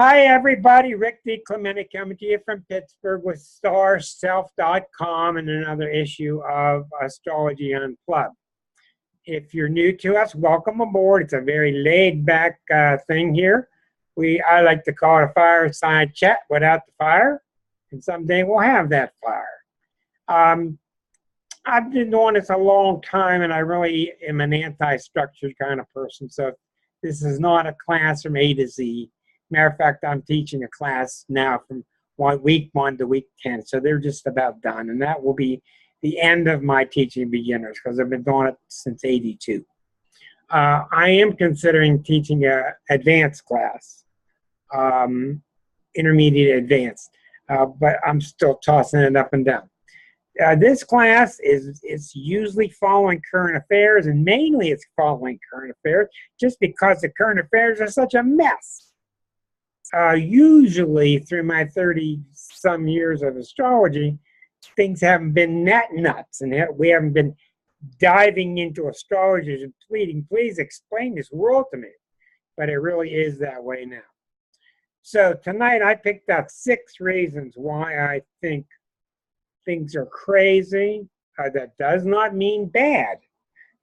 Hi, everybody. Rick DiClemente coming to you from Pittsburgh with starself.com and another issue of Astrology Unplugged. If you're new to us, welcome aboard. It's a very laid-back thing here. I like to call it a fireside chat without the fire, and someday we'll have that fire. I've been doing this a long time, and I really am an anti-structured kind of person, so this is not a class from A to Z. Matter of fact, I'm teaching a class now from week 1 to week 10, so they're just about done, and that will be the end of my teaching beginners because I've been doing it since '82. I am considering teaching an advanced class, intermediate advanced, but I'm still tossing it up and down. This class is usually following current affairs, and mainly it's following current affairs just because the current affairs are such a mess. Usually through my 30-some years of astrology, things haven't been that nuts, and we haven't been diving into astrologers and pleading, please explain this world to me. But it really is that way now. So tonight I picked out 6 reasons why I think things are crazy. That does not mean bad.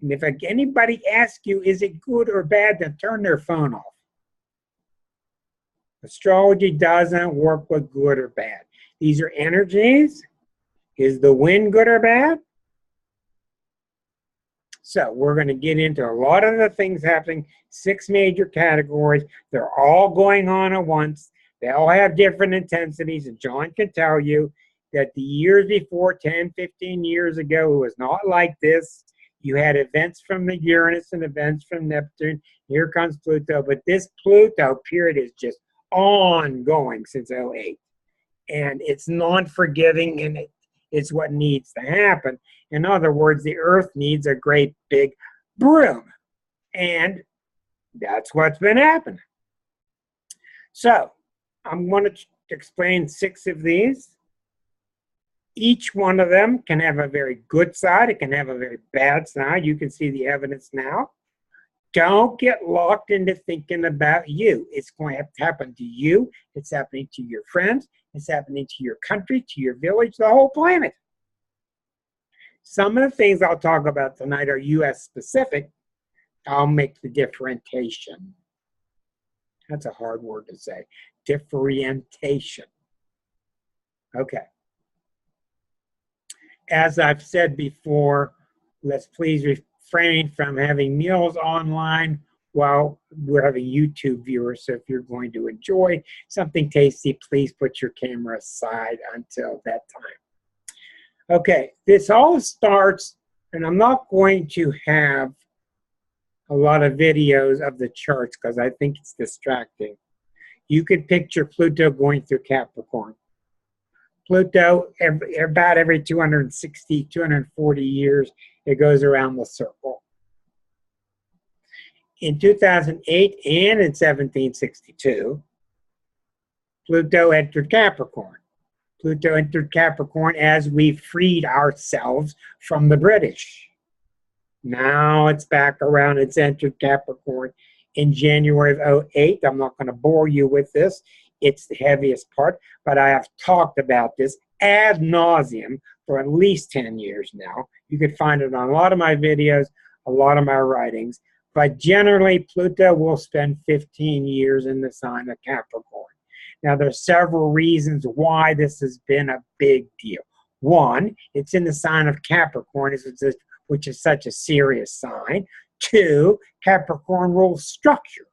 And if anybody asks you, is it good or bad, then turn their phone off. Astrology doesn't work with good or bad. These are energies. Is the wind good or bad? So we're going to get into a lot of the things happening, 6 major categories. They're all going on at once. They all have different intensities, and John can tell you that the years before, 10, 15 years ago, it was not like this. You had events from the Uranus and events from Neptune. Here comes Pluto, but this Pluto period is just ongoing since '08, and it's non-forgiving, and it's what needs to happen. In other words, the Earth needs a great big broom, and that's what's been happening. So I'm going to explain 6 of these. Each one of them can have a very good side. It can have a very bad side. You can see the evidence now. Don't get locked into thinking about you. It's going to have to happen to you. It's happening to your friends. It's happening to your country, to your village, the whole planet. Some of the things I'll talk about tonight are U.S. specific. I'll make the differentiation. That's a hard word to say. Differentiation. Okay. As I've said before, let's please refrain from having meals online while we're having YouTube viewers. So if you're going to enjoy something tasty, please put your camera aside until that time. Okay, this all starts, and I'm not going to have a lot of videos of the charts because I think it's distracting. You can picture Pluto going through Capricorn. Pluto, about every 260, 240 years, it goes around the circle. In 2008 and in 1762, Pluto entered Capricorn. Pluto entered Capricorn as we freed ourselves from the British. Now it's back around, it's entered Capricorn in January of '08. I'm not going to bore you with this. It's the heaviest part, but I have talked about this ad nauseum for at least 10 years now. You can find it on a lot of my videos, a lot of my writings, but generally Pluto will spend 15 years in the sign of Capricorn. Now, there are several reasons why this has been a big deal. 1, it's in the sign of Capricorn, which is such a serious sign. 2, Capricorn rules structure.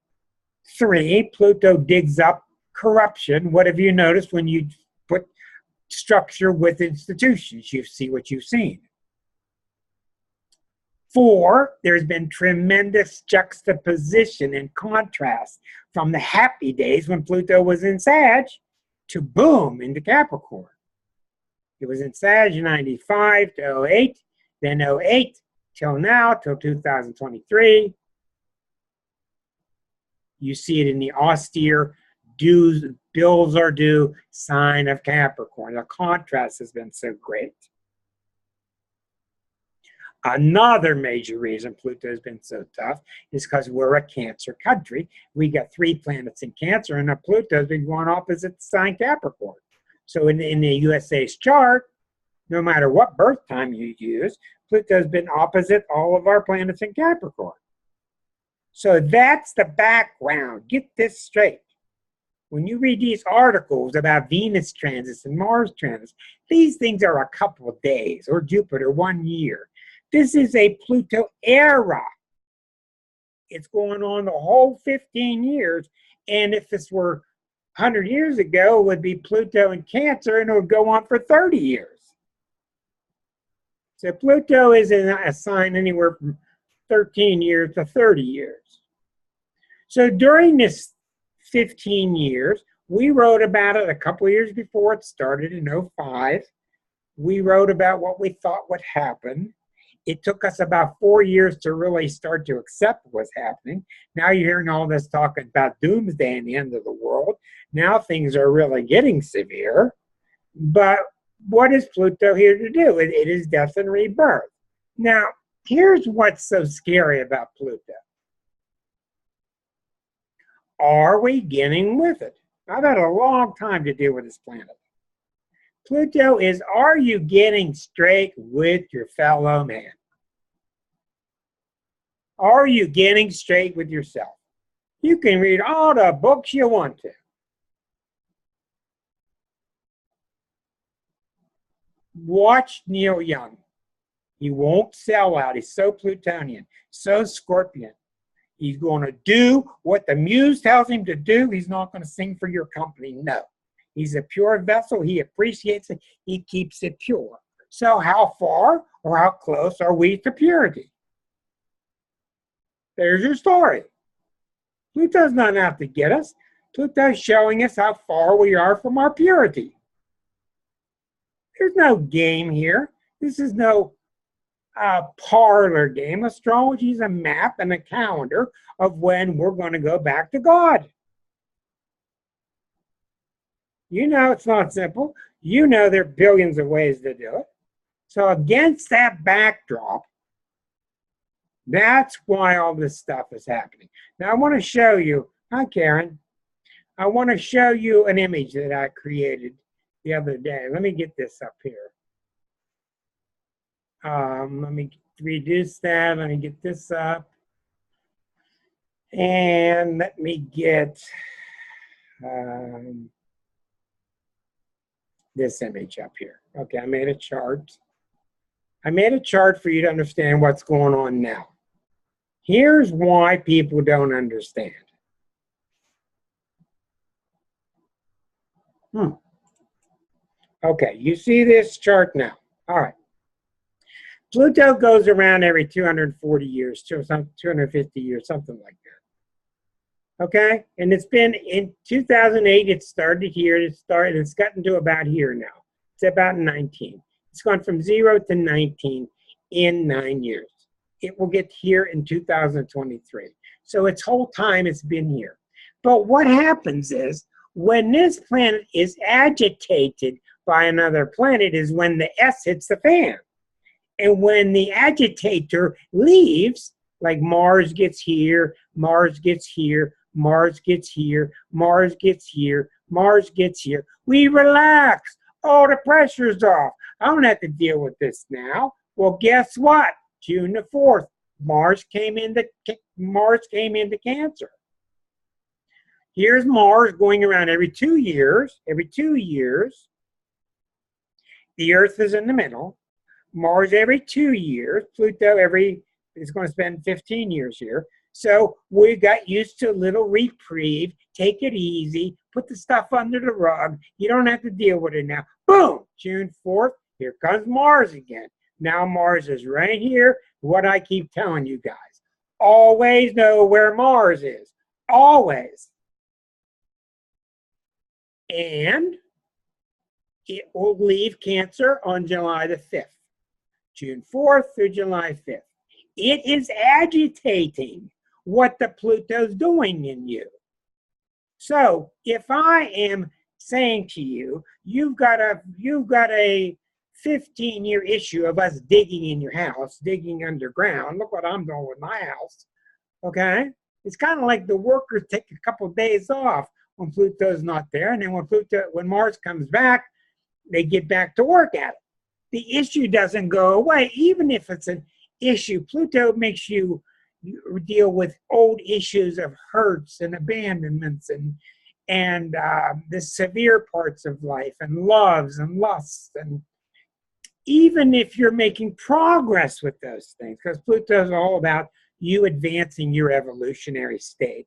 3, Pluto digs up corruption. What have you noticed when you put structure with institutions? You see what you've seen. 4, there's been tremendous juxtaposition and contrast from the happy days when Pluto was in Sag to boom into Capricorn. It was in Sag 95 to '08, then '08 till now, till 2023. You see it in the austere bills are due sign of Capricorn. The contrast has been so great. Another major reason Pluto's been so tough is because we're a Cancer country. We got 3 planets in Cancer, and Pluto's been going opposite the sign Capricorn. So in the USA's chart, no matter what birth time you use, Pluto's been opposite all of our planets in Capricorn. So that's the background. Get this straight. When you read these articles about Venus transits and Mars transits, these things are a couple of days, or Jupiter 1 year. This is a Pluto era. It's going on the whole 15 years. And if this were 100 years ago, it would be Pluto in Cancer, and it would go on for 30 years. So Pluto is in a sign anywhere from 13 years to 30 years. So during this 15 years, we wrote about it a couple of years before it started in 2005. We wrote about what we thought would happen. It took us about 4 years to really start to accept what's happening. Now you're hearing all this talk about doomsday and the end of the world. Now things are really getting severe. But what is Pluto here to do? It is death and rebirth. Now, here's what's so scary about Pluto. Are we getting with it? I've had a long time to deal with this planet. Pluto is, are you getting straight with your fellow man? Are you getting straight with yourself? You can read all the books you want to. Watch Neil Young. He won't sell out. He's so Plutonian, so Scorpion. He's going to do what the muse tells him to do. He's not going to sing for your company. No. He's a pure vessel. He appreciates it. He keeps it pure. So how far or how close are we to purity? There's your story. Pluto's not out to get us. Pluto's showing us how far we are from our purity. There's no game here. This is no parlor game. Astrology is a map and a calendar of when we're going to go back to God. You know it's not simple. You know there are billions of ways to do it. So against that backdrop, that's why all this stuff is happening. Now I want to show you, hi Karen, I want to show you an image that I created the other day. Let me get this up here. Let me reduce that. Let me get this up. And let me get this image up here. Okay, I made a chart. I made a chart for you to understand what's going on now. Here's why people don't understand. Okay, you see this chart now. All right. Pluto goes around every 240 years, 250 years, something like that. Okay? And it's been in 2008, it started here, it's gotten to about here now. It's about 19. It's gone from 0 to 19 in 9 years. It will get here in 2023. So its whole time it's been here. But what happens is when this planet is agitated by another planet is when the S hits the fan. And when the agitator leaves, like Mars gets here, Mars gets here, Mars gets here, Mars gets here, Mars gets here, we relax. Oh, the pressure's off. I don't have to deal with this now. Well, guess what? June the 4th, Mars came into Cancer. Here's Mars going around every 2 years. Every 2 years, the Earth is in the middle. Mars every 2 years. Pluto is going to spend 15 years here. So we got used to a little reprieve. Take it easy. Put the stuff under the rug. You don't have to deal with it now. Boom! June 4th, here comes Mars again. Now Mars is right here. What I keep telling you guys. Always know where Mars is. Always. And it will leave Cancer on July the 5th. June 4th through July 5th. It is agitating what the Pluto's doing in you. So if I am saying to you, you've got a 15-year issue of us digging in your house, digging underground. Look what I'm doing with my house. Okay? It's kind of like the workers take a couple of days off when Pluto's not there, and then when Mars comes back, they get back to work at it. The issue doesn't go away, even if it's an issue. Pluto makes you deal with old issues of hurts and abandonments and the severe parts of life and loves and lusts, and even if you're making progress with those things, because Pluto is all about you advancing your evolutionary state.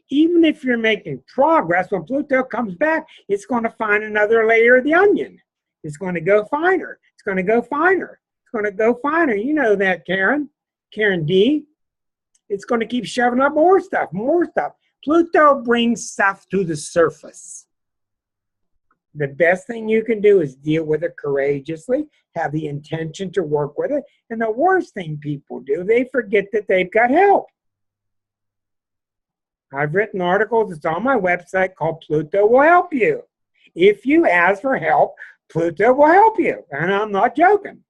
Even if you're making progress, when Pluto comes back, it's going to find another layer of the onion. It's going to go finer. It's going to go finer. It's going to go finer. You know that, Karen D. It's going to keep shoving up more stuff, more stuff. Pluto brings stuff to the surface. The best thing you can do is deal with it courageously, have the intention to work with it. And the worst thing people do, they forget that they've got help. I've written articles, it's on my website, called Pluto Will Help You. If you ask for help, Pluto will help you. And I'm not joking.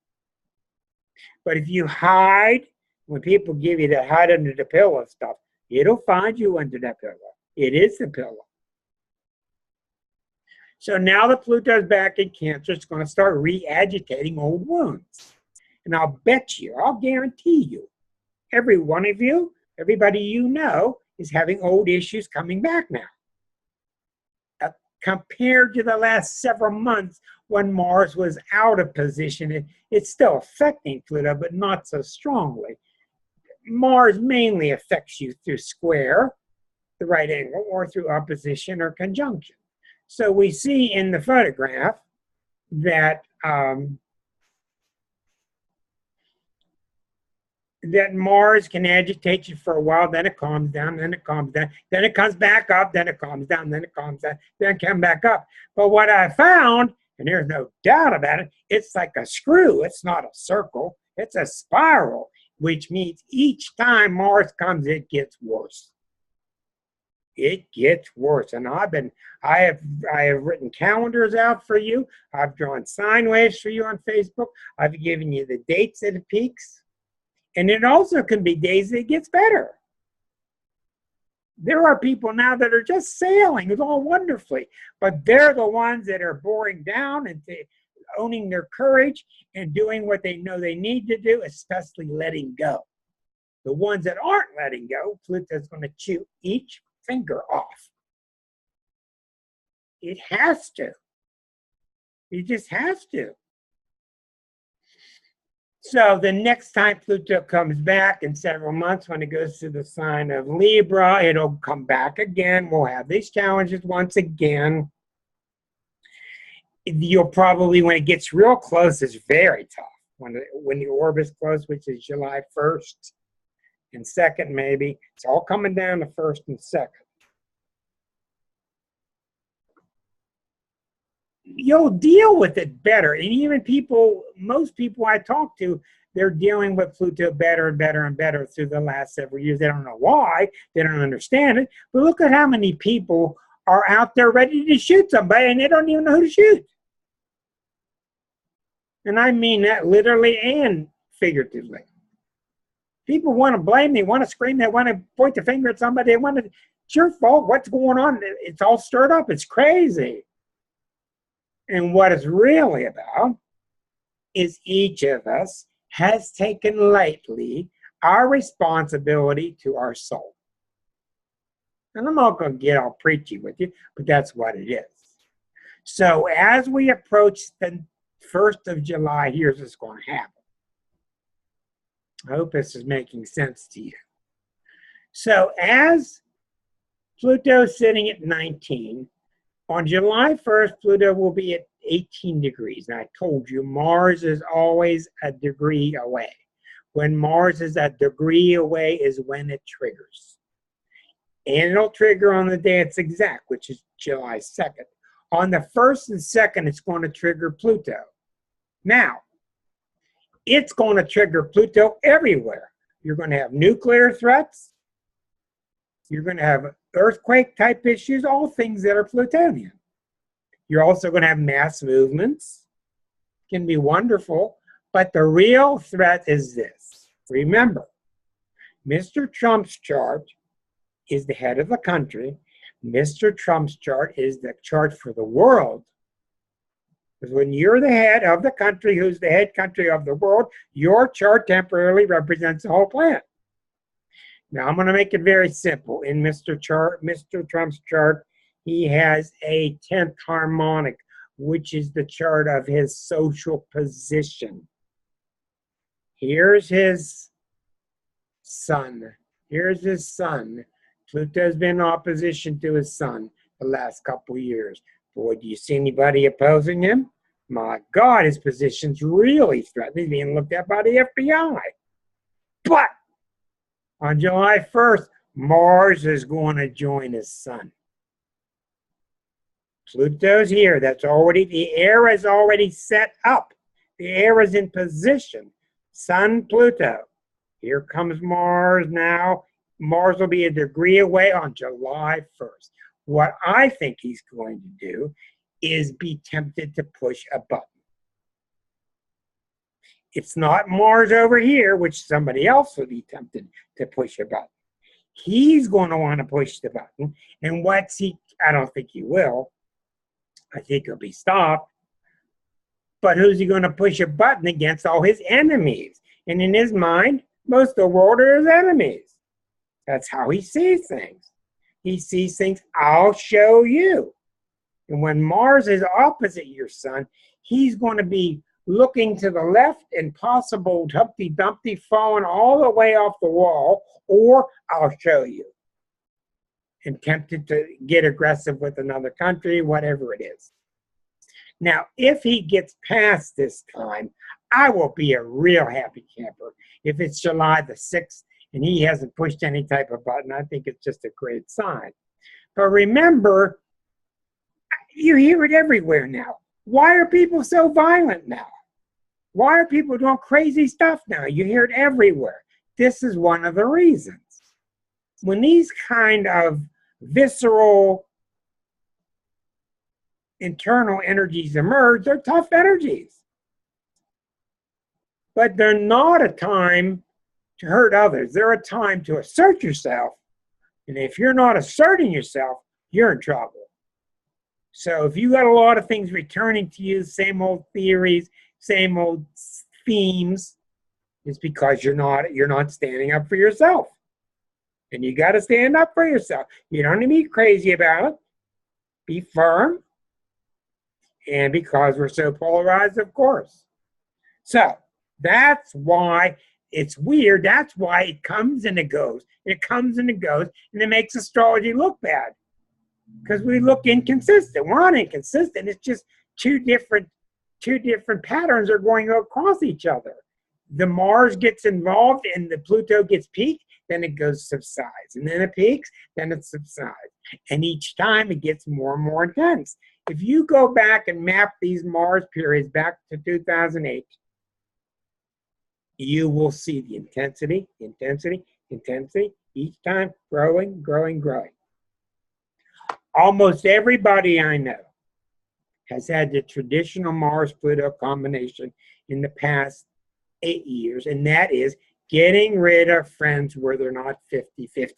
But if you hide, when people give you that hide under the pillow stuff, it'll find you under that pillow. It is the pillow. So now that Pluto's back in Cancer, it's going to start re-agitating old wounds. And I'll bet you, I'll guarantee you, every one of you, everybody you know, is having old issues coming back now. Compared to the last several months when Mars was out of position, it's still affecting Pluto, but not so strongly. Mars mainly affects you through square, the right angle, or through opposition or conjunction. So we see in the photograph that that Mars can agitate you for a while, then it calms down, then it calms down, then it comes back up, then it calms down, then it calms down, then it comes back up. But what I found, and there's no doubt about it, it's like a screw. It's not a circle. It's a spiral, which means each time Mars comes, it gets worse. It gets worse. And I have written calendars out for you. I've drawn sine waves for you on Facebook. I've given you the dates that it peaks. And it also can be days that it gets better. There are people now that are just sailing. It's all wonderfully. But they're the ones that are boring down and owning their courage and doing what they know they need to do, especially letting go. The ones that aren't letting go, Pluto's going to chew each finger off. It has to. It just has to. So the next time Pluto comes back in several months, when it goes to the sign of Libra, it'll come back again. We'll have these challenges once again. You'll probably, when it gets real close, it's very tough. When the orbit's close, which is July 1st and 2nd maybe, it's all coming down to 1st and 2nd. You'll deal with it better. And even most people I talk to, they're dealing with Pluto better and better and better through the last several years. They don't know why. They don't understand it. But look at how many people are out there ready to shoot somebody and they don't even know who to shoot. And I mean that literally and figuratively. People want to blame, they want to scream, they want to point the finger at somebody, they want to, it's your fault, what's going on? It's all stirred up, it's crazy. And what it's really about is each of us has taken lightly our responsibility to our soul. And I'm not going to get all preachy with you, but that's what it is. So as we approach the 1st of July, here's what's going to happen. I hope this is making sense to you. So as Pluto's sitting at 19, on July 1st, Pluto will be at 18 degrees. And I told you, Mars is always a degree away. When Mars is a degree away is when it triggers. And it'll trigger on the day it's exact, which is July 2nd. On the 1st and 2nd, it's going to trigger Pluto. Now, it's going to trigger Pluto everywhere. You're going to have nuclear threats. You're going to have earthquake-type issues, all things that are Plutonian. You're also going to have mass movements. It can be wonderful. But the real threat is this. Remember, Mr. Trump's chart is the head of the country. Mr. Trump's chart is the chart for the world. Because when you're the head of the country, who's the head country of the world, your chart temporarily represents the whole planet. Now, I'm going to make it very simple. In Mr. Trump's chart, he has a 10th harmonic, which is the chart of his social position. Here's his sun. Here's his sun. Pluto's been in opposition to his sun the last couple of years. Boy, do you see anybody opposing him? My God, his position's really threatening. He's being looked at by the FBI. But on July 1st, Mars is going to join his sun. Pluto's here. That's already, the era is already set up. The era is in position. Sun, Pluto. Here comes Mars now. Mars will be a degree away on July 1st. What I think he's going to do is be tempted to push a button. It's not Mars over here, which somebody else will be tempted to push a button. He's going to want to push the button. And I don't think he will. I think he'll be stopped. But who's he going to push a button against? All his enemies. And in his mind, most of the world are his enemies. That's how he sees things. He sees things, I'll show you. And when Mars is opposite your sun, he's going to be looking to the left and possible Humpty Dumpty falling all the way off the wall, or I'll show you. And tempted to get aggressive with another country, whatever it is. Now, if he gets past this time, I will be a real happy camper. If it's July the 6th and he hasn't pushed any type of button, I think it's just a great sign. But remember, you hear it everywhere now. Why are people so violent now? Why are people doing crazy stuff now? You hear it everywhere. This is one of the reasons. When these kind of visceral internal energies emerge, they're tough energies. But they're not a time to hurt others. They're a time to assert yourself. And if you're not asserting yourself, you're in trouble. So if you got a lot of things returning to you, same old theories, same old themes, it's because you're not standing up for yourself. And you got to stand up for yourself. You don't need to be crazy about it. Be firm. And because we're so polarized, of course. So that's why it's weird. That's why it comes and it goes. It comes and it goes. And it makes astrology look bad. Because we look inconsistent. We're not inconsistent. It's just two different patterns are going across each other. The Mars gets involved and the Pluto gets peaked, then it goes subsides. And then it peaks, then it subsides. And each time it gets more and more intense. If you go back and map these Mars periods back to 2008, you will see the intensity, each time growing, growing, growing. Almost everybody I know has had the traditional Mars-Pluto combination in the past 8 years, and that is getting rid of friends where they're not 50-50.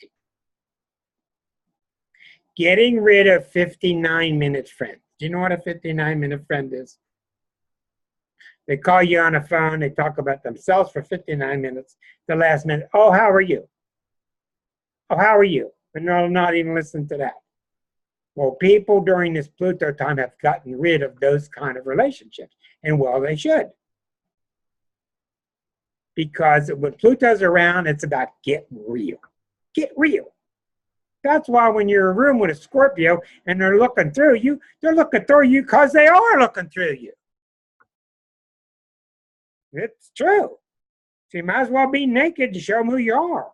Getting rid of 59-minute friends. Do you know what a 59-minute friend is? They call you on a phone, they talk about themselves for 59 minutes. The last minute, oh, how are you? Oh, how are you? And they'll not even listen to that. Well, people during this Pluto time have gotten rid of those kind of relationships. And well, they should. Because when Pluto's around, it's about get real. Get real. That's why when you're in a room with a Scorpio and they're looking through you because they are looking through you. It's true. So you might as well be naked to show them who you are.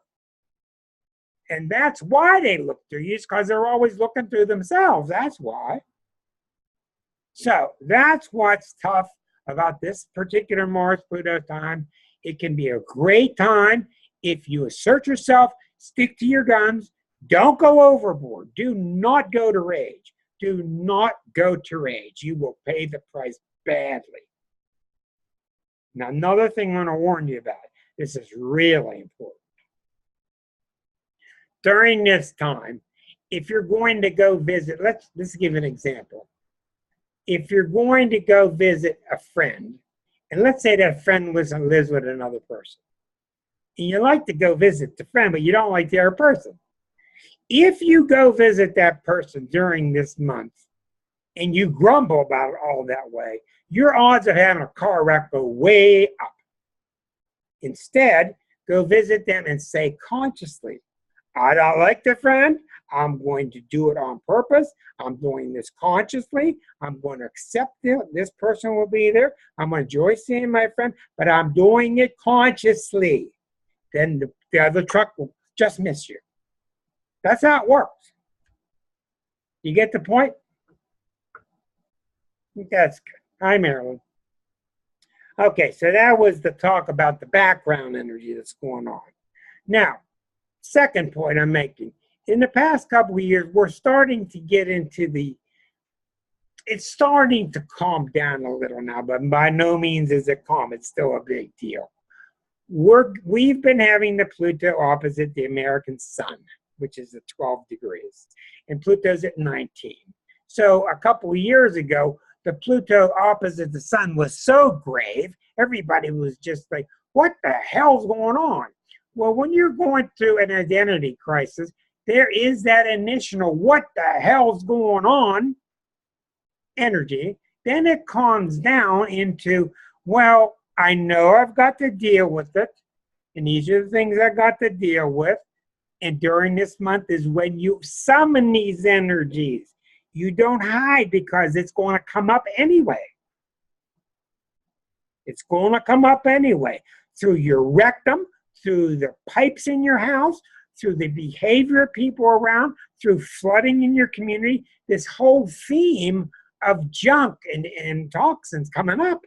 And that's why they look through you, is because they're always looking through themselves. That's why. So that's what's tough about this particular Mars-Pluto time. It can be a great time if you assert yourself, stick to your guns, don't go overboard. Do not go to rage. Do not go to rage. You will pay the price badly. Now, another thing I want to warn you about. This is really important. During this time, if you're going to go visit, let's give an example. If you're going to go visit a friend, and let's say that friend lives with another person, and you like to go visit the friend, but you don't like the other person. If you go visit that person during this month, and you grumble about it all that way, your odds of having a car wreck go way up. Instead, go visit them and say consciously, I don't like the friend. I'm going to do it on purpose. I'm doing this consciously. I'm going to accept it. This person will be there. I'm going to enjoy seeing my friend, but I'm doing it consciously. Then the other truck will just miss you. That's how it works. You get the point? That's good. Hi, Marilyn. Okay, so that was the talk about the background energy that's going on. Now, second point I'm making. In the past couple of years, we're starting to get into it's starting to calm down a little now, but by no means is it calm. It's still a big deal. We've been having the Pluto opposite the American sun, which is at 12 degrees, and Pluto's at 19. So a couple of years ago, the Pluto opposite the sun was so grave, everybody was just like, what the hell's going on? Well, when you're going through an identity crisis, there is that initial what the hell's going on energy. Then it calms down into, well, I know I've got to deal with it, and these are the things I got to deal with. And during this month is when you summon these energies. You don't hide because it's going to come up anyway. It's going to come up anyway. Through your rectum, through the pipes in your house, through the behavior of people around, through flooding in your community, this whole theme of junk and toxins coming up.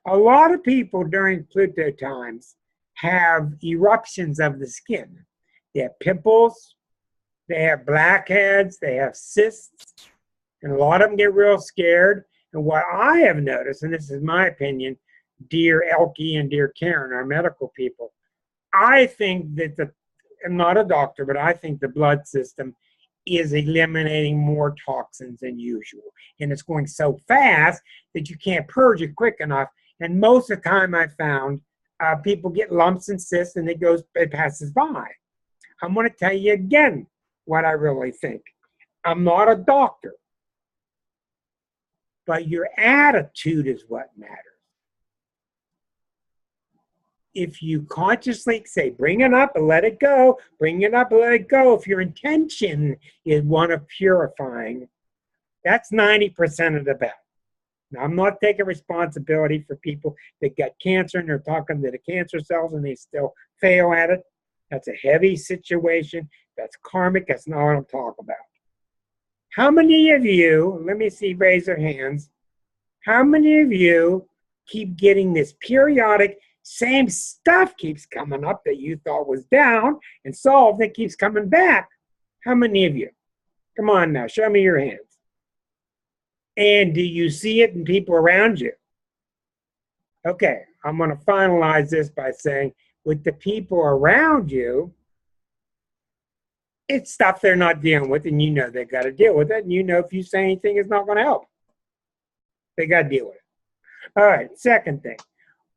A lot of people during Pluto times have eruptions of the skin. They have pimples, they have blackheads, they have cysts, and a lot of them get real scared. And what I have noticed, and this is my opinion, dear Elke and dear Karen, our medical people, I think that I'm not a doctor, but I think the blood system is eliminating more toxins than usual. And it's going so fast that you can't purge it quick enough. And most of the time I found people get lumps and cysts and it passes by. I'm going to tell you again what I really think. I'm not a doctor, but your attitude is what matters. If you consciously say, bring it up and let it go, bring it up and let it go, if your intention is one of purifying, that's 90% of the battle. Now, I'm not taking responsibility for people that got cancer and they're talking to the cancer cells and they still fail at it. That's a heavy situation. That's karmic. That's not what I'm talking about. How many of you, let me see, raise your hands. How many of you keep getting this periodic same stuff keeps coming up that you thought was down and solved that keeps coming back? How many of you? Come on now, show me your hands. And do you see it in people around you? Okay, I'm going to finalize this by saying with the people around you, it's stuff they're not dealing with, and you know they got to deal with it, and you know if you say anything, it's not going to help. They got to deal with it. All right, second thing.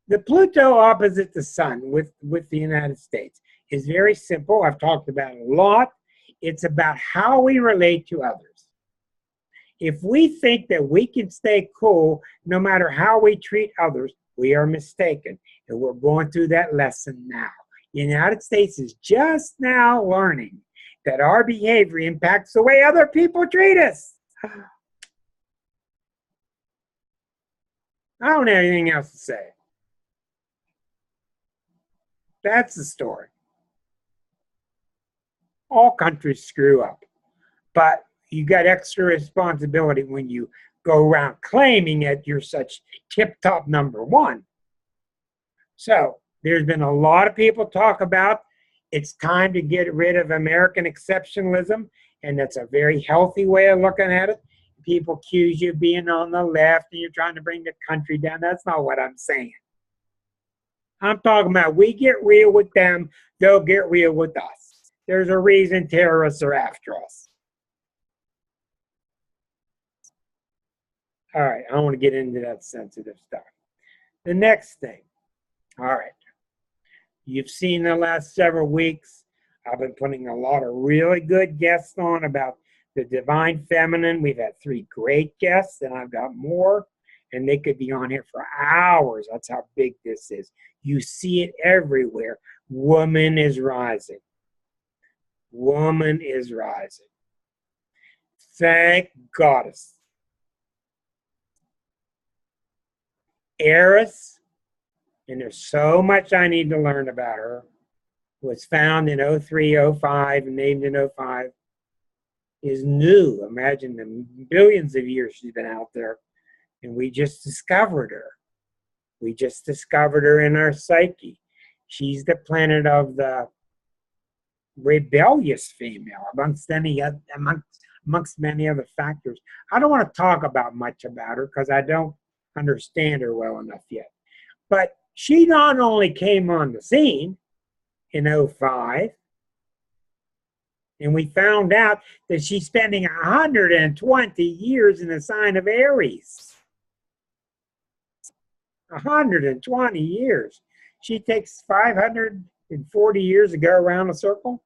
The Pluto opposite the sun with the United States is very simple. I've talked about it a lot. It's about how we relate to others. If we think that we can stay cool no matter how we treat others, we are mistaken. And we're going through that lesson now. The United States is just now learning that our behavior impacts the way other people treat us. I don't have anything else to say. That's the story. All countries screw up, but you got extra responsibility when you go around claiming that you're such tip-top number one. So there's been a lot of people talk about It's time to get rid of American exceptionalism, and that's a very healthy way of looking at it. People accuse you of being on the left and you're trying to bring the country down. That's not what I'm saying. I'm talking about we get real with them, they'll get real with us. There's a reason terrorists are after us. All right, I don't want to get into that sensitive stuff. The next thing, all right, you've seen the last several weeks, I've been putting a lot of really good guests on about the divine feminine. We've had 3 great guests, and I've got more, and they could be on here for hours. That's how big this is. You see it everywhere. Woman is rising. Woman is rising. Thank Goddess. Aries, and there's so much I need to learn about her, was found in 03, 05, and named in 05, is new. Imagine the billions of years she's been out there, and we just discovered her. We just discovered her in our psyche. She's the planet of the rebellious female, amongst many other factors. I don't want to talk about much about her because I don't understand her well enough yet. But she not only came on the scene in 05, and we found out that she's spending 120 years in the sign of Aries. 120 years. She takes 540 years to go around a circle.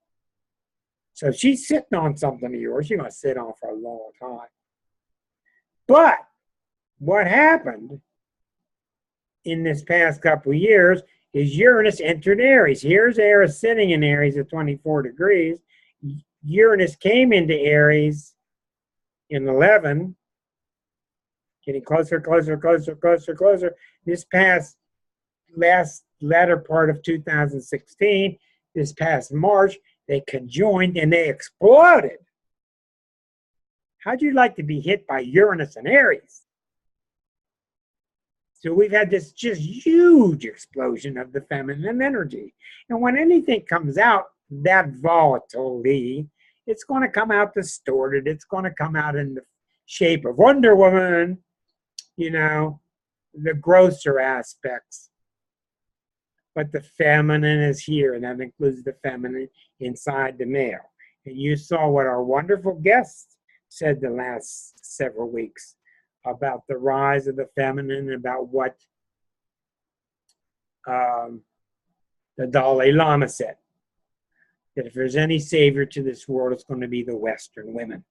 So she's sitting on something of yours. She's going to sit on for a long time. But what happened in this past couple of years is Uranus entered Aries. Here's Aries sitting in Aries at 24 degrees. Uranus came into Aries in 11, getting closer, closer, closer, closer, closer. This past latter part of 2016, this past March, they conjoined and they exploded. How'd you like to be hit by Uranus and Aries? So we've had this just huge explosion of the feminine energy. And when anything comes out that volatility, it's going to come out distorted. It's going to come out in the shape of Wonder Woman, you know, the grosser aspects. But the feminine is here, and that includes the feminine inside the male. And you saw what our wonderful guests said the last several weeks about the rise of the feminine, about what the Dalai Lama said, that if there's any savior to this world, it's going to be the Western women.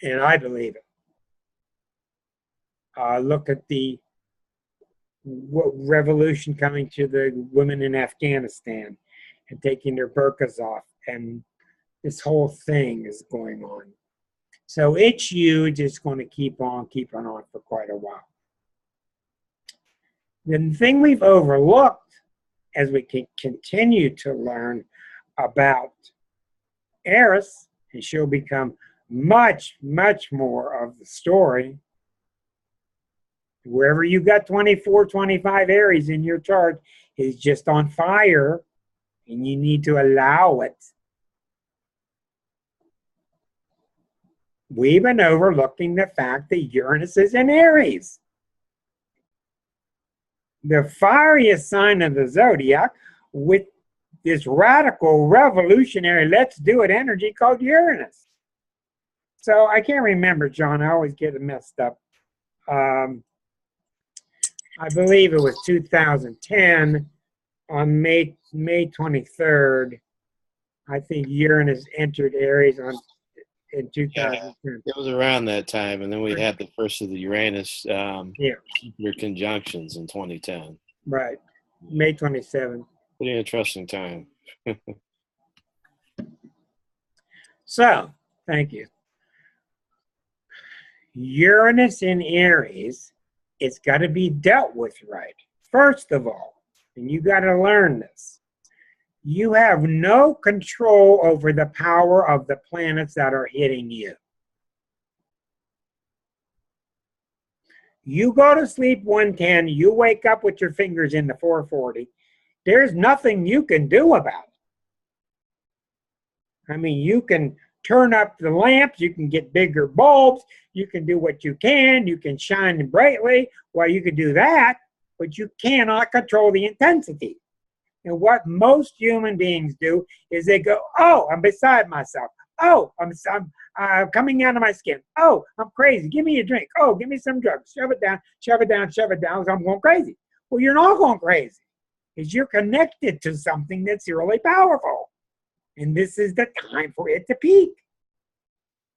And I believe it. Look at the revolution coming to the women in Afghanistan and taking their burqas off, and this whole thing is going on. So it's huge. It's going to keep on for quite a while. The thing we've overlooked as we can continue to learn about Aries, and she'll become much, much more of the story. Wherever you got 24, 25 Aries in your chart is just on fire, and you need to allow it. We've been overlooking the fact that Uranus is in Aries, the fieriest sign of the zodiac, with this radical, revolutionary, let's do it energy called Uranus. So I can't remember, John. I always get it messed up. I believe it was 2010 on May 23rd. I think Uranus entered Aries in 2010. Yeah, it was around that time, and then we had the first of the Uranus Jupiter conjunctions in 2010. Right, May 27th. Pretty interesting time. So, thank you. Uranus in Aries, it's got to be dealt with right. First of all, and you got to learn this, you have no control over the power of the planets that are hitting you. You go to sleep 110, you wake up with your fingers in the 440. There's nothing you can do about it. I mean, you can turn up the lamps, you can get bigger bulbs, you can do what you can shine brightly. Well, you can do that, but you cannot control the intensity. And what most human beings do is they go, oh, I'm beside myself. Oh, I'm coming out of my skin. Oh, I'm crazy. Give me a drink. Oh, give me some drugs. Shove it down, shove it down, shove it down. I'm going crazy. Well, you're not going crazy. Because you're connected to something that's really powerful. And this is the time for it to peak.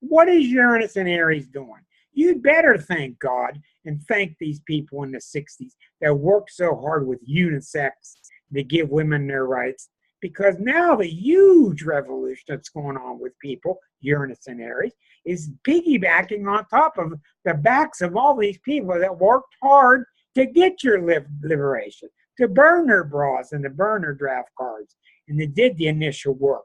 What is Uranus and Aries doing? You'd better thank God and thank these people in the 60s that worked so hard with unisex to give women their rights. Because now the huge revolution that's going on with people, Uranus and Aries, is piggybacking on top of the backs of all these people that worked hard to get your liberation, to burn their bras and to burn their draft cards, and they did the initial work.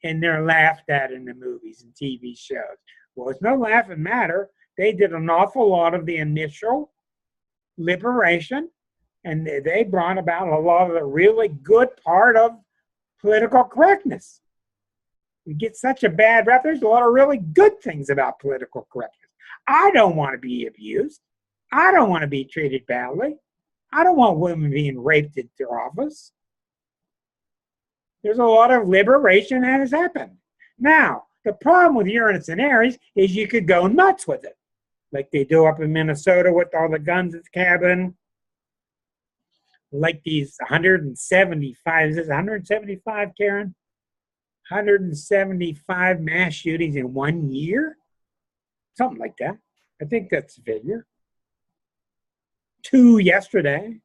And they're laughed at in the movies and TV shows. Well, it's no laughing matter. They did an awful lot of the initial liberation, and they brought about a lot of the really good part of political correctness. We get such a bad rap. There's a lot of really good things about political correctness. I don't want to be abused. I don't want to be treated badly. I don't want women being raped at their office. There's a lot of liberation that has happened. Now, the problem with Uranus and Aries is you could go nuts with it, like they do up in Minnesota with all the guns at the cabin, like these 175, is this 175, Karen? 175 mass shootings in 1 year? Something like that. I think that's the figure. 2 yesterday.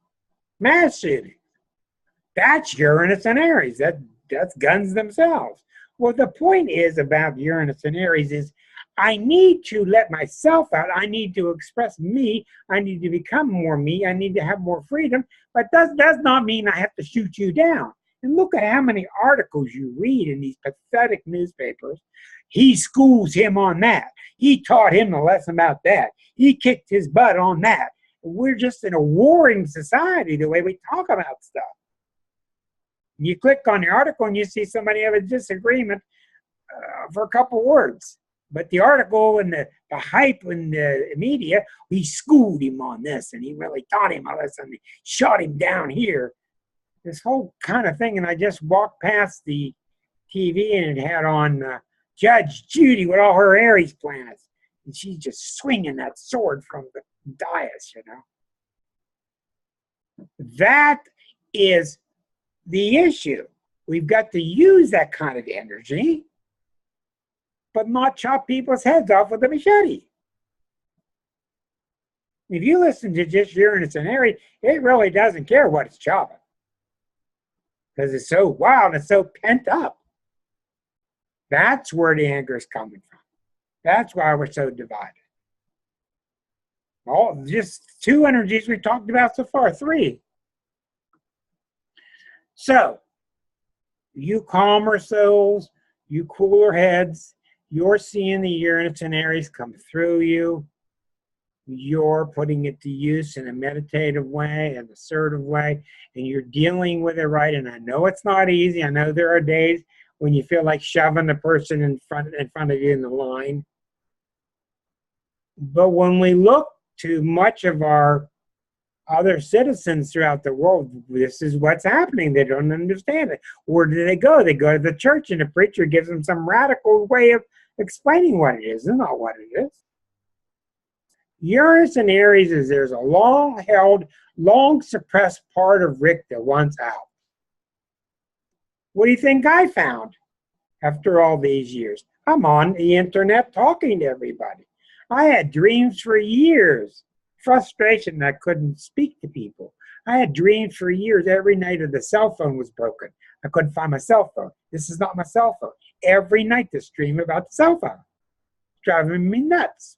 Mass shootings. That's Uranus and Aries. That's guns themselves. Well, the point is about Uranus and Aries is I need to let myself out. I need to express me. I need to become more me. I need to have more freedom. But that does not mean I have to shoot you down. And look at how many articles you read in these pathetic newspapers. He schools him on that. He taught him a lesson about that. He kicked his butt on that. We're just in a warring society the way we talk about stuff. You click on the article and you see somebody have a disagreement for a couple words. But the article and the hype in the media, he schooled him on this and he really taught him a lesson. He shot him down here. This whole kind of thing. And I just walked past the TV and it had on Judge Judy with all her Aries planets. And she's just swinging that sword from the dais, you know. That is the issue. We've got to use that kind of energy, but not chop people's heads off with a machete. If you listen to just Uranus and Aries, it really doesn't care what it's chopping. Because it's so wild, it's so pent up. That's where the anger is coming from. That's why we're so divided. All just 2 energies we talked about so far, 3. So, you calmer souls, you cooler heads, you're seeing the Uranus and Aries come through you. You're putting it to use in a meditative way, an assertive way, and you're dealing with it right. And I know it's not easy. I know there are days when you feel like shoving the person in front of you in the line. But when we look to much of our other citizens throughout the world, this is what's happening. They don't understand it. Where do they go? They go to the church and the preacher gives them some radical way of explaining what it is. It's not what it is. Uranus and Aries is there's a long-held, long-suppressed part of Rick that wants out. What do you think I found after all these years? I'm on the internet talking to everybody. I had dreams for years. Frustration that I couldn't speak to people. I had dreams for years every night that the cell phone was broken. I couldn't find my cell phone. This is not my cell phone. Every night this dream about the cell phone. It's driving me nuts.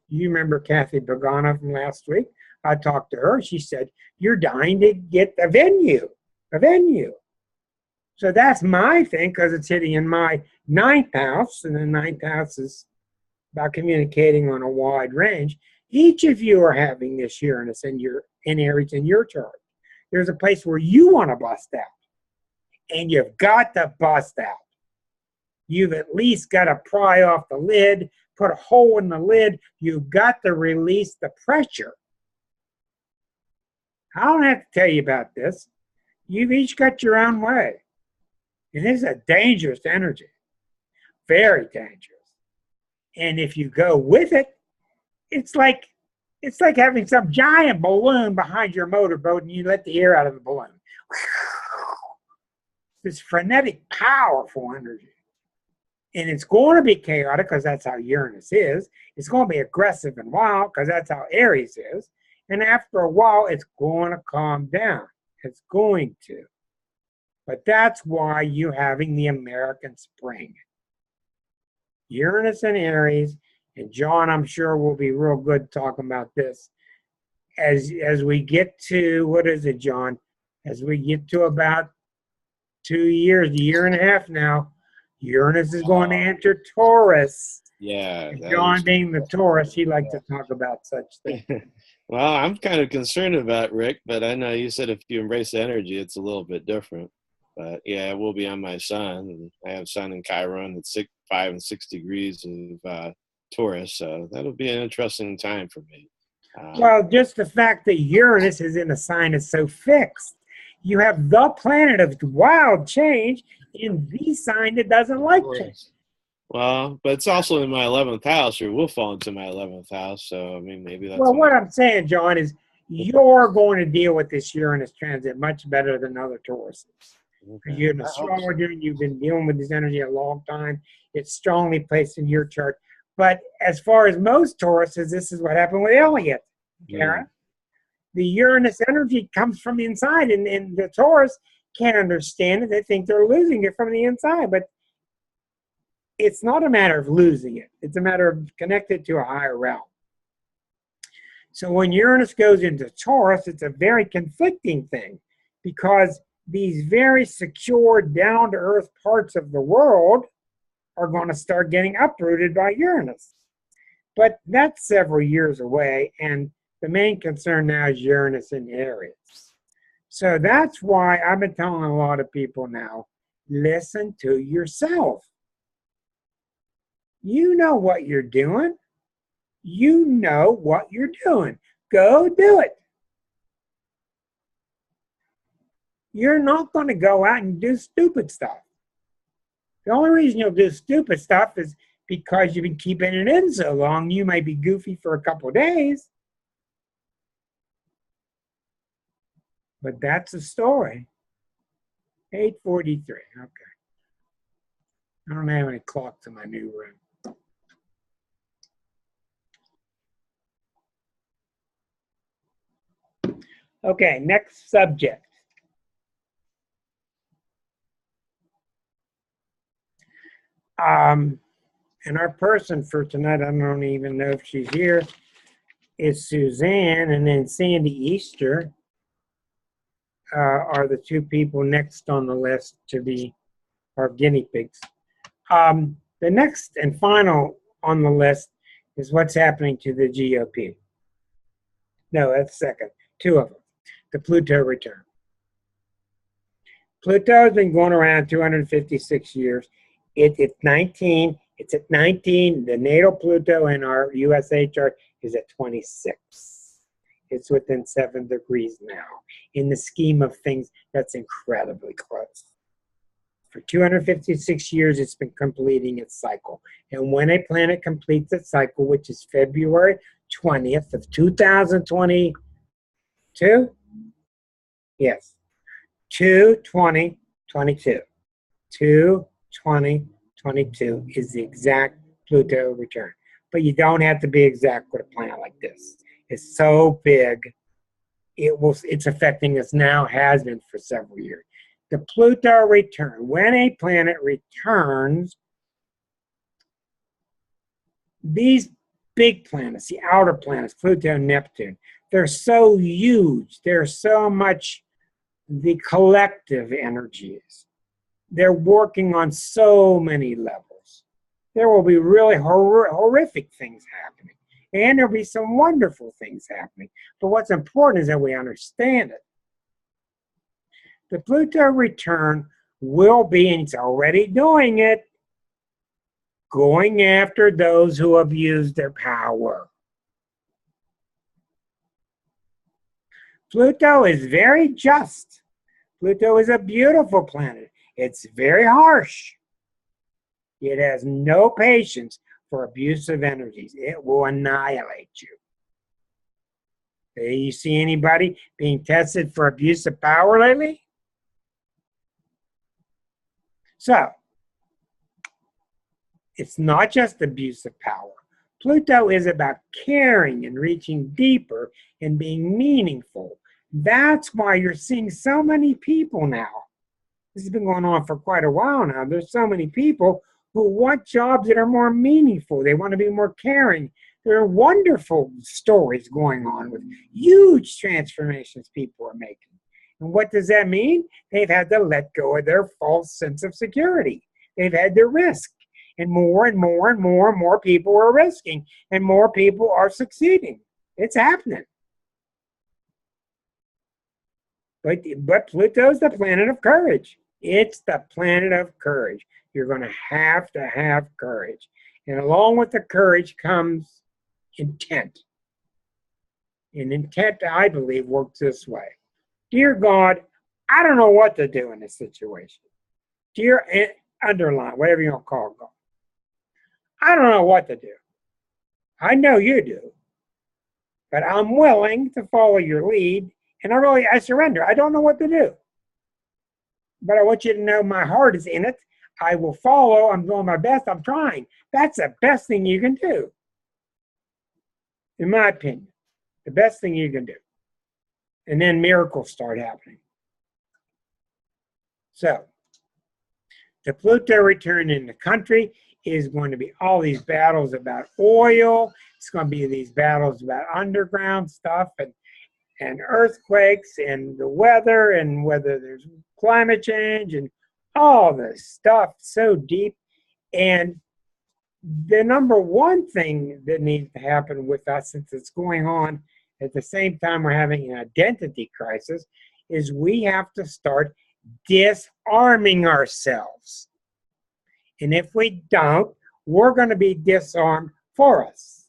You remember Kathy Pagano from last week? I talked to her. She said, you're dying to get a venue. So that's my thing because it's hitting in my 9th house. And the 9th house is about communicating on a wide range. Each of you are having this Uranus in Aries in your chart. there's a place where you want to bust out. And you've got to bust out. You've at least got to pry off the lid, put a hole in the lid. You've got to release the pressure. I don't have to tell you about this. You've each got your own way. And this is a dangerous energy. Very dangerous. And if you go with it, it's like having some giant balloon behind your motorboat and you let the air out of the balloon. This frenetic, powerful energy. And it's going to be chaotic because that's how Uranus is. It's going to be aggressive and wild because that's how Aries is. And after a while, it's going to calm down. It's going to. But that's why you're having the American spring. Uranus and Aries, and John, I'm sure, will be real good talking about this. As we get to, what is it, John? As we get to about 2 years, a year and a half now, Uranus is going to enter Taurus. Yeah. John being the Taurus, he likes to talk about such things. Well, I'm kind of concerned about Rick, but I know you said if you embrace the energy, it's a little bit different. But yeah, it will be on my sun. And I have sun in Chiron at 5 and 6 degrees of Taurus, so that'll be an interesting time for me. Well, just the fact that Uranus is in a sign is so fixed. You have the planet of wild change in the sign that doesn't like change. Well, but it's also in my 11th house, or will fall into my 11th house. So, I mean, maybe that's... Well, what I'm saying, John, is you're going to deal with this Uranus transit much better than other Tauruses. Okay. You're an astrologer, and you've been dealing with this energy a long time. It's strongly placed in your chart. But as far as most Tauruses, this is what happened with Elliot, Kara. The Uranus energy comes from the inside, and the Taurus can't understand it. They think they're losing it from the inside, but it's not a matter of losing it. It's a matter of connected to a higher realm. So when Uranus goes into Taurus, it's a very conflicting thing because these very secure, down-to-earth parts of the world are going to start getting uprooted by Uranus. But that's several years away, and the main concern now is Uranus in Aries. So that's why I've been telling a lot of people now, listen to yourself. You know what you're doing. You know what you're doing. Go do it. You're not going to go out and do stupid stuff. The only reason you'll do stupid stuff is because you've been keeping it in so long. You might be goofy for a couple of days. But that's the story. 8:43. Okay. I don't have any clocks in my new room. Okay, next subject. And our person for tonight, I don't even know if she's here, is Suzanne, and then Sandy Easter are the two people next on the list to be our guinea pigs. The next and final on the list is what's happening to the GOP. No, that's second. Two of them. The Pluto return. Pluto has been going around 256 years. It's 19. It's at 19. The natal Pluto in our USA chart is at 26. It's within 7 degrees now. In the scheme of things, that's incredibly close. For 256 years, it's been completing its cycle. And when a planet completes its cycle, which is February 20th of 2022, yes, 2/20/22. 2/20/22 is the exact Pluto return. But you don't have to be exact with a planet like this. It's so big, it's affecting us now, has been for several years. The Pluto return, when a planet returns, these big planets, the outer planets, Pluto and Neptune, they're so huge. They're so much the collective energies. They're working on so many levels. There will be really horrific things happening. And there'll be some wonderful things happening. But what's important is that we understand it. The Pluto return will be, and it's already doing it, going after those who abuse their power. Pluto is very just. Pluto is a beautiful planet. It's very harsh. It has no patience for abusive energies. It will annihilate you. You see anybody being tested for abuse of power lately? So, it's not just abuse of power. Pluto is about caring and reaching deeper and being meaningful. That's why you're seeing so many people now. This has been going on for quite a while now. There's so many people who want jobs that are more meaningful. They want to be more caring. There are wonderful stories going on with huge transformations people are making. And what does that mean? They've had to let go of their false sense of security. They've had to risk. And more and more and more and more people are risking. And more people are succeeding. It's happening. But Pluto's the planet of courage. It's the planet of courage. You're going to have courage. And along with the courage comes intent. And intent, I believe, works this way. Dear God, I don't know what to do in this situation. Dear underline, whatever you want to call God. I don't know what to do. I know you do. But I'm willing to follow your lead. And I surrender. I don't know what to do. But I want you to know my heart is in it. I will follow. I'm doing my best. I'm trying. That's the best thing you can do. In my opinion. The best thing you can do. And then miracles start happening. So, the Pluto return in the country is going to be all these battles about oil. It's going to be these battles about underground stuff and earthquakes and the weather and whether there's climate change and all this stuff so deep. And the number one thing that needs to happen with us, since it's going on at the same time we're having an identity crisis, is we have to start disarming ourselves. And if we don't, we're going to be disarmed for us.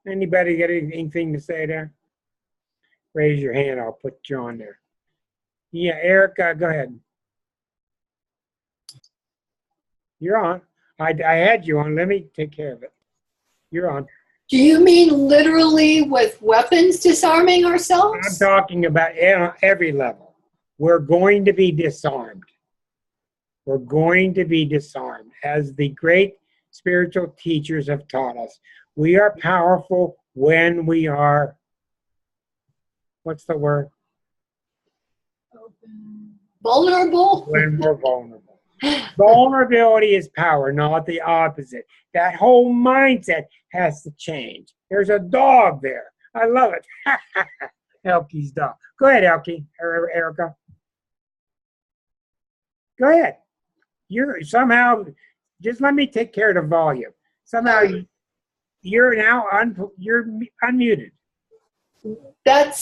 Anybody got anything to say there? Raise your hand. I'll put you on there. Yeah, Erica, go ahead. You're on. I had you on. Let me take care of it. You're on. Do you mean literally with weapons disarming ourselves? I'm talking about every level. We're going to be disarmed. We're going to be disarmed. As the great spiritual teachers have taught us, we are powerful when we are, what's the word? Vulnerable? When we're vulnerable. Vulnerability is power, not the opposite. That whole mindset has to change. There's a dog there. I love it. Elke's dog. Go ahead, Elke, Erica. Go ahead. You're somehow, just let me take care of the volume. Somehow you're now you're unmuted. That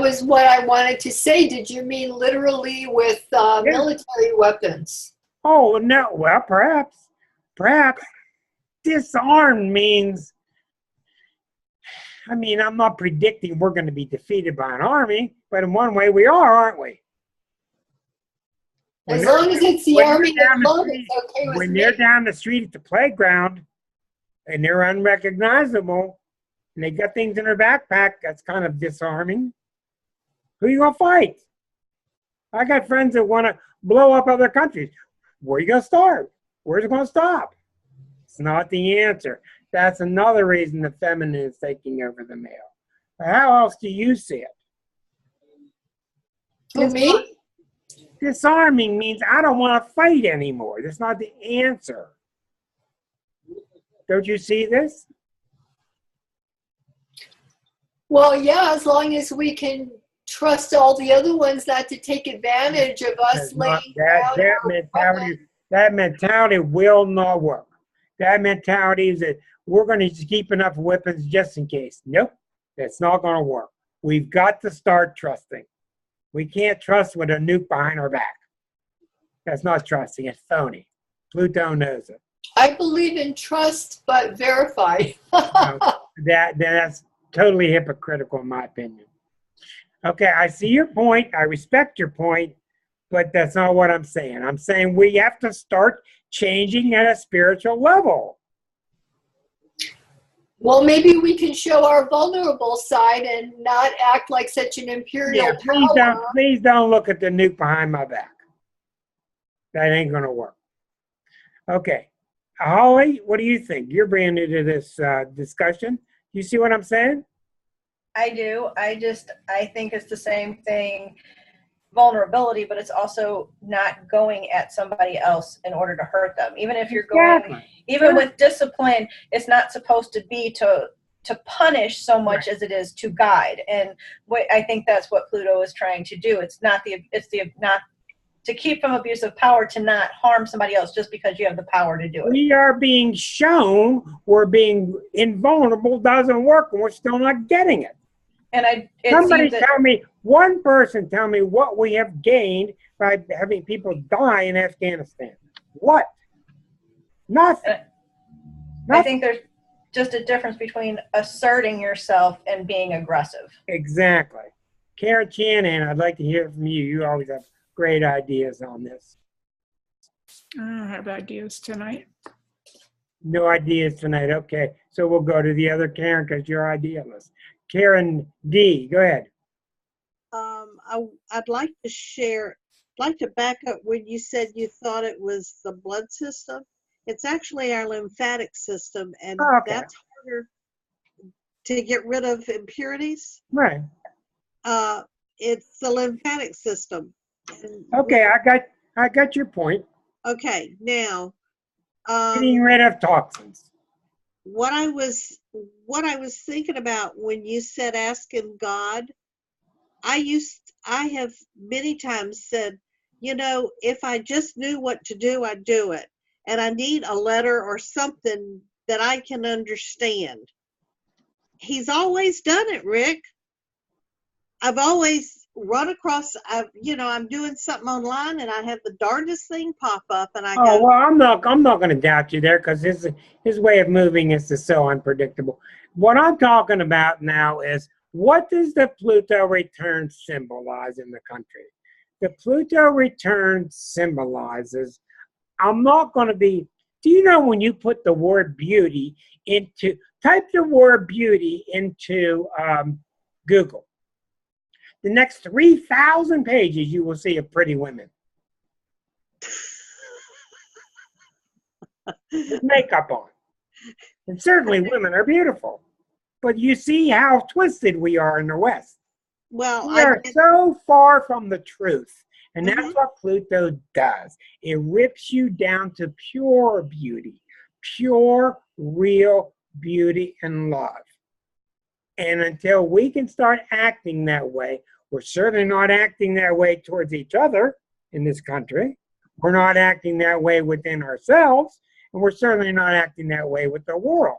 was what I wanted to say. Did you mean literally with military weapons? Oh, no. Well, perhaps. Disarmed means, I mean, I'm not predicting we're going to be defeated by an army, but in one way we are, aren't we? As long as it's the army that loves it, it's okay with me. When they're down the street at the playground and they're unrecognizable and they got things in their backpack, that's kind of disarming. Who are you going to fight? I got friends that want to blow up other countries. Where are you going to start? Where's it going to stop? It's not the answer. That's another reason the feminine is taking over the male. But how else do you see it? For me? Disarming means I don't want to fight anymore. That's not the answer. Don't you see this? Well, yeah, as long as we can trust all the other ones not to take advantage of us laying that mentality will not work. That mentality is that we're going to keep enough weapons just in case. Nope, that's not going to work. We've got to start trusting. We can't trust with a nuke behind our back. That's not trusting. It's phony. Pluto knows it. I believe in trust, but verify. That's totally hypocritical in my opinion. Okay, I see your point. I respect your point, but that's not what I'm saying. I'm saying we have to start changing at a spiritual level. Well, maybe we can show our vulnerable side and not act like such an imperial power. Please don't look at the nuke behind my back. That ain't going to work. Okay. Holly, what do you think? You're brand new to this discussion. You see what I'm saying? I do. I think it's the same thing, vulnerability, but it's also not going at somebody else in order to hurt them. Even if you're going, even with discipline, it's not supposed to be to punish so much as it is to guide. And I think that's what Pluto is trying to do. It's not to keep from abuse of power, to not harm somebody else just because you have the power to do it. We are being shown we're being invulnerable doesn't work, and we're still not getting it. And one person tell me what we have gained by having people die in Afghanistan. What? Nothing. I think there's just a difference between asserting yourself and being aggressive. Exactly. Karen Shannon, I'd like to hear from you. You always have great ideas on this. I don't have ideas tonight. No ideas tonight. Okay. So we'll go to the other Karen because you're idealist. Karen D, go ahead. I'd like to back up when you said you thought it was the blood system. It's actually our lymphatic system, and that's harder to get rid of impurities. Right. It's the lymphatic system. Okay, I got your point. Okay, now getting rid of toxins. What I was thinking about when you said asking God, I have many times said, if I just knew what to do, I'd do it. And I need a letter or something that I can understand. He's always done it, Rick. I've always run across, I'm doing something online and I have the darndest thing pop up and I go. Well, I'm not going to doubt you there because his way of moving is just so unpredictable. What I'm talking about now is, what does the Pluto return symbolize in the country? The Pluto return symbolizes, do you know when you put the word beauty type the word beauty into Google, the next 3,000 pages you will see of pretty women. With makeup on. And certainly women are beautiful. But you see how twisted we are in the West. Well, we are so far from the truth. And that's what Pluto does. It rips you down to pure beauty, pure, real beauty and love. And until we can start acting that way, we're certainly not acting that way towards each other in this country. We're not acting that way within ourselves. And we're certainly not acting that way with the world.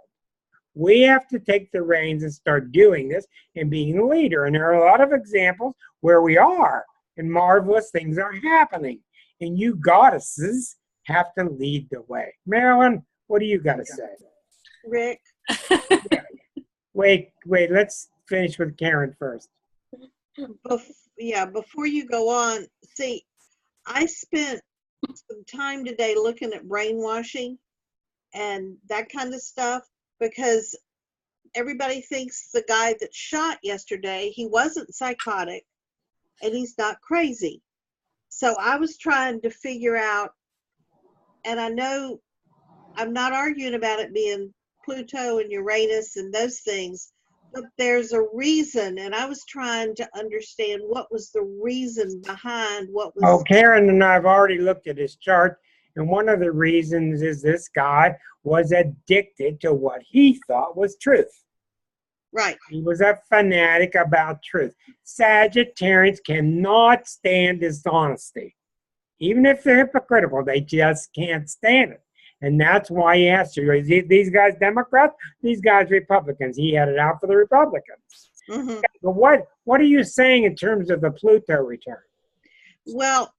We have to take the reins and start doing this and being the leader. And there are a lot of examples where we are. And marvelous things are happening. And you goddesses have to lead the way. Marilyn, what do you got to say? Rick. Wait, let's finish with Karen first. Before you go on, see, I spent some time today looking at brainwashing and that kind of stuff because everybody thinks the guy that shot yesterday, he wasn't psychotic. And he's not crazy. So I was trying to figure out, and I know I'm not arguing about it being Pluto and Uranus and those things, but there's a reason, and I was trying to understand what was the reason behind what was... Oh, Karen and I have already looked at his chart, and one of the reasons is this guy was addicted to what he thought was truth. Right. He was a fanatic about truth. Sagittarians cannot stand dishonesty. Even if they're hypocritical, they just can't stand it. And that's why he asked you, is these guys Democrats? These guys Republicans? He had it out for the Republicans. Hmm. But what are you saying in terms of the Pluto return? Well,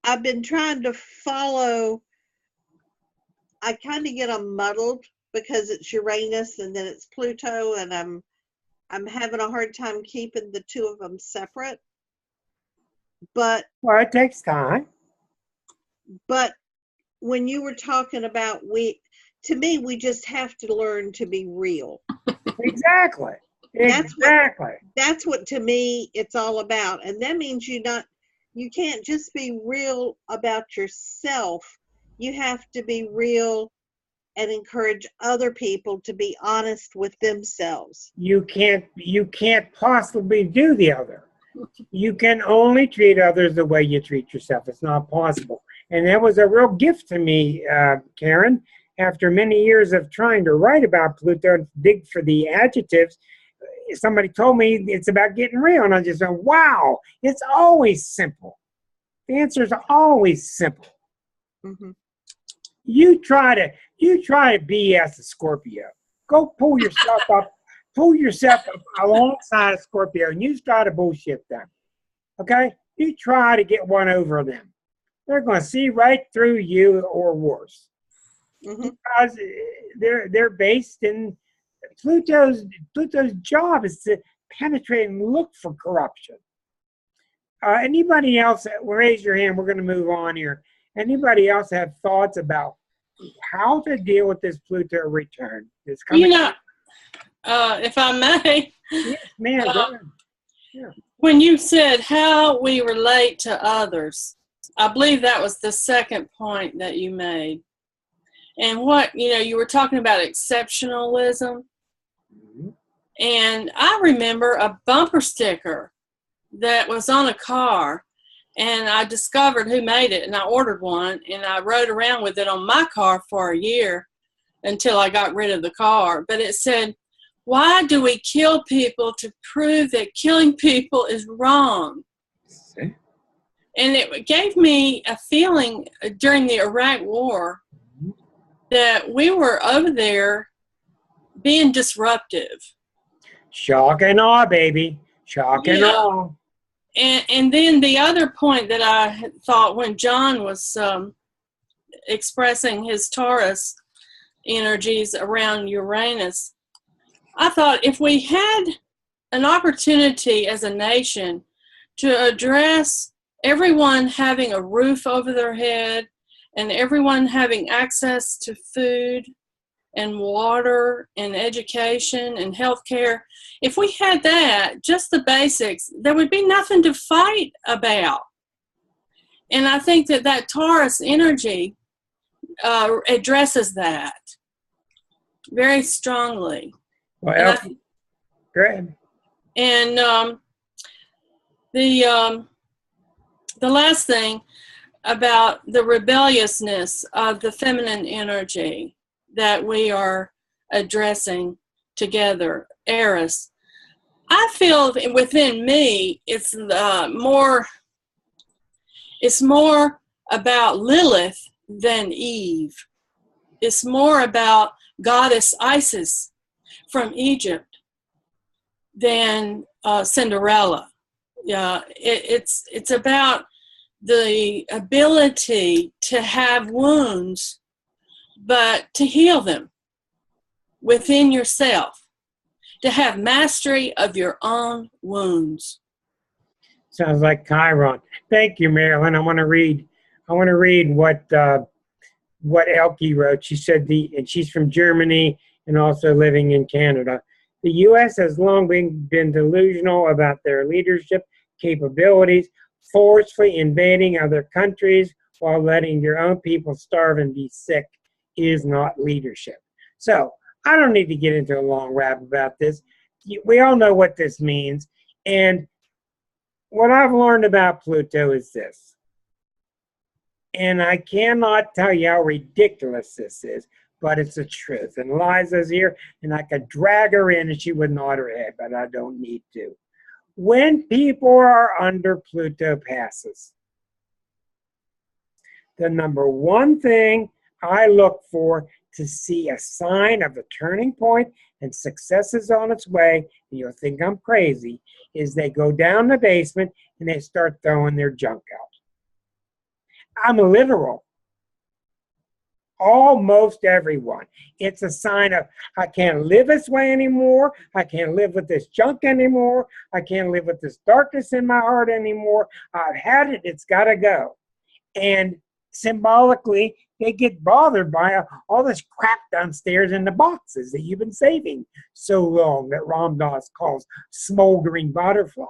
I've been trying to follow. I kind of get them muddled because it's Uranus and then it's Pluto, and I'm having a hard time keeping the two of them separate. But Well, it takes time. when you were talking about to me, we just have to learn to be real. Exactly. That's Exactly. That's what to me it's all about. And that means you can't just be real about yourself. You have to be real and encourage other people to be honest with themselves. You can't possibly do the other. You can only treat others the way you treat yourself. It's not possible. And that was a real gift to me, Karen. After many years of trying to write about Pluto and dig for the adjectives, somebody told me it's about getting real. And I just went, wow, it's always simple. The answer is always simple. Mm-hmm. You try to BS a Scorpio. Go pull yourself up alongside a Scorpio, and you try to bullshit them. Okay? You try to get one over them. They're going to see right through you, or worse. Mm-hmm. Because they're based in Pluto's job is to penetrate and look for corruption. Anybody else? Raise your hand. We're going to move on here. Anybody else have thoughts about how to deal with this Pluto return? It's coming. If I may, Yes, man. Go ahead. Yeah. when you said how we relate to others, I believe that was the second point that you made. And you were talking about exceptionalism. Mm-hmm. And I remember a bumper sticker that was on a car, and I discovered who made it, and I ordered one, and I rode around with it on my car for a year until I got rid of the car. But it said, "Why do we kill people to prove that killing people is wrong?" See? And it gave me a feeling during the Iraq War that we were over there being disruptive. Shock and awe, baby. Shock and awe. And then the other point that I thought when John was expressing his Taurus energies around Uranus, I thought if we had an opportunity as a nation to address everyone having a roof over their head and everyone having access to food and water and education and healthcare, if we had that, just the basics, there would be nothing to fight about. And I think that Taurus energy addresses that very strongly. Well, go ahead. And the last thing about the rebelliousness of the feminine energy that we are addressing together, Aries, I feel within me it's more about Lilith than Eve. It's more about goddess Isis from Egypt than Cinderella. Yeah, it's about the ability to have wounds, but to heal them within yourself, to have mastery of your own wounds. Sounds like Chiron. Thank you, Marilyn. I want to read what Elke wrote. She said and she's from Germany and also living in Canada. The U.S. has long been delusional about their leadership capabilities, forcefully invading other countries while letting your own people starve and be sick is not leadership. So I don't need to get into a long rap about this. We all know what this means. And what I've learned about Pluto is this. And I cannot tell you how ridiculous this is, but it's the truth. And Liza's here, and I could drag her in and she would nod her head, but I don't need to. When people are under Pluto passes, the number one thing I look for to see a sign of a turning point and success is on its way, and you'll think I'm crazy, is they go down the basement and they start throwing their junk out. I'm literal. Almost everyone. It's a sign of, I can't live this way anymore. I can't live with this junk anymore. I can't live with this darkness in my heart anymore. I've had it. It's got to go. And symbolically, they get bothered by all this crap downstairs in the boxes that you've been saving so long that Ram Dass calls smoldering butterflies.